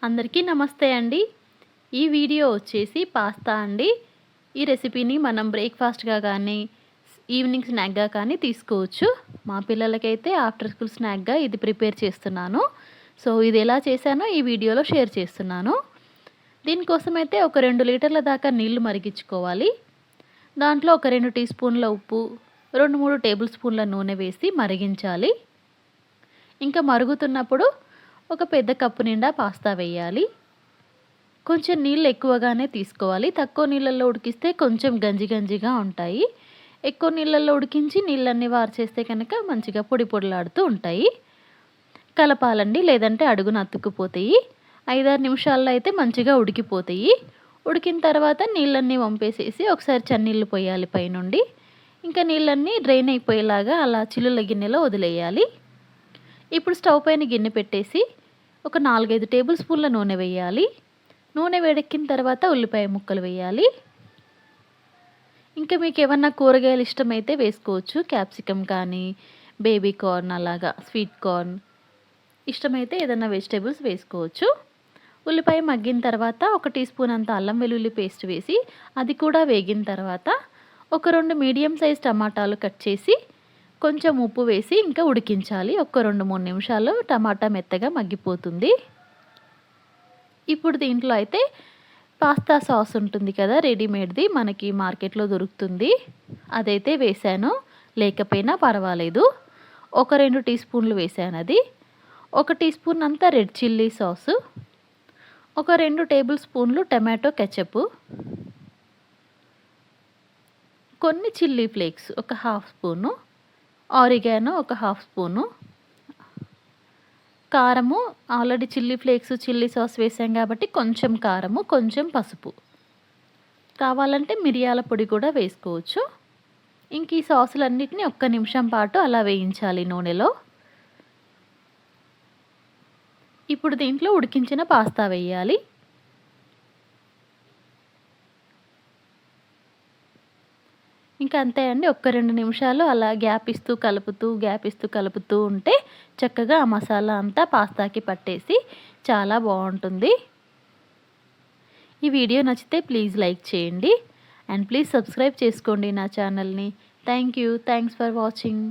అందరికీ నమస్తే అండి. ఈ వీడియో వచ్చేసి పాస్తా అండి. ఈ రెసిపీని మనం బ్రేక్‌ఫాస్ట్‌గా కానీ, ఈవినింగ్ స్నాక్‌గా కానీ తీసుకోవచ్చు. మా పిల్లలకైతే ఆఫ్టర్ స్కూల్ స్నాక్‌గా ఇది ప్రిపేర్ చేస్తున్నాను. సో, ఇది ఎలా చేశానో ఈ వీడియోలో షేర్ చేస్తున్నాను. దీనికోసమైతే ఒక 2 లీటర్ల దాకా నీళ్లు మరిగించుకోవాలి. దాంట్లో ఒక 2 టీ స్పూన్ల ఉప్పు, 2, 3 టేబుల్ స్పూన్ల నూనె వేసి మరిగించాలి. ఇంకా మరుగుతున్నప్పుడు ఒక పెద్ద కప్పు నిండా పాస్తా వేయాలి. కొంచెం నీళ్ళు ఎక్కువగానే తీసుకోవాలి. తక్కువ నీళ్ళల్లో ఉడికిస్తే కొంచెం గంజి గంజిగా ఉంటాయి. ఎక్కువ నీళ్ళల్లో ఉడికించి నీళ్ళన్నీ వార్చేస్తే కనుక మంచిగా పొడి పొడిలాడుతూ ఉంటాయి. కలపాలండి, లేదంటే అడుగున అతుక్కుపోతాయి. 5, 6 నిమిషాల్లో అయితే మంచిగా ఉడికిపోతాయి. ఉడికిన తర్వాత నీళ్ళన్నీ వంపేసేసి ఒకసారి చన్నీళ్ళు పోయాలి పైనుండి. ఇంకా నీళ్ళన్నీ డ్రైన్ అయిపోయేలాగా అలా చిల్లుల గిన్నెలో వదిలేయాలి. ఇప్పుడు స్టవ్ పైన గిన్నె పెట్టేసి ఒక 4, 5 టేబుల్ స్పూన్ల నూనె వేయాలి. నూనె వేడెక్కిన తర్వాత ఉల్లిపాయ ముక్కలు వేయాలి. ఇంకా మీకు ఏమన్నా కూరగాయలు ఇష్టమైతే వేసుకోవచ్చు. క్యాప్సికమ్ కానీ, బేబీ కార్న్, అలాగా స్వీట్ కార్న్ ఇష్టమైతే ఏదైనా వెజిటేబుల్స్ వేసుకోవచ్చు. ఉల్లిపాయ మగ్గిన తర్వాత ఒక టీ స్పూన్ అంత అల్లం వెల్లుల్లి పేస్ట్ వేసి అది కూడా వేగిన తర్వాత ఒక 2 మీడియం సైజ్ టమాటాలు కట్ చేసి కొంచెం ఉప్పు వేసి ఇంకా ఉడికించాలి. ఒక 2, 3 నిమిషాలు టమాటా మెత్తగా మగ్గిపోతుంది. ఇప్పుడు దీంట్లో అయితే పాస్తా సాస్ ఉంటుంది కదా, రెడీమేడ్ది మనకి మార్కెట్లో దొరుకుతుంది. అదైతే వేసాను, లేకపోయినా పర్వాలేదు. ఒక 2 టీ స్పూన్లు వేసాను అది. 1 టీ స్పూన్ అంతా రెడ్ చిల్లీ సాసు, ఒక 2 టేబుల్ స్పూన్లు టమాటో కెచప్, కొన్ని చిల్లీ ఫ్లేక్స్ ఒక హాఫ్ స్పూను, ఆరిగానో ఒక హాఫ్ స్పూను, కారము already chilli flakes, chilli sauce వేసాం కాబట్టి కొంచెం కారము, కొంచెం పసుపు. కావాలంటే మిరియాల పొడి కూడా వేసుకోవచ్చు. ఇంక ఈ సాసులన్నిటిని ఒక్క నిమిషం పాటు అలా వేయించాలి నూనెలో. ఇప్పుడు దీంట్లో ఉడికించిన పాస్తా వేయాలి. ఇంకా అంతే అండి. ఒక్క 2 నిమిషాలు అలా గ్యాప్ ఇస్తూ కలుపుతూ ఉంటే చక్కగా ఆ మసాలా అంతా పాస్తాకి పట్టేసి చాలా బాగుంటుంది. ఈ వీడియో నచ్చితే ప్లీజ్ లైక్ చేయండి అండ్ ప్లీజ్ సబ్స్క్రైబ్ చేసుకోండి నా ఛానల్ని. Thanks for watching.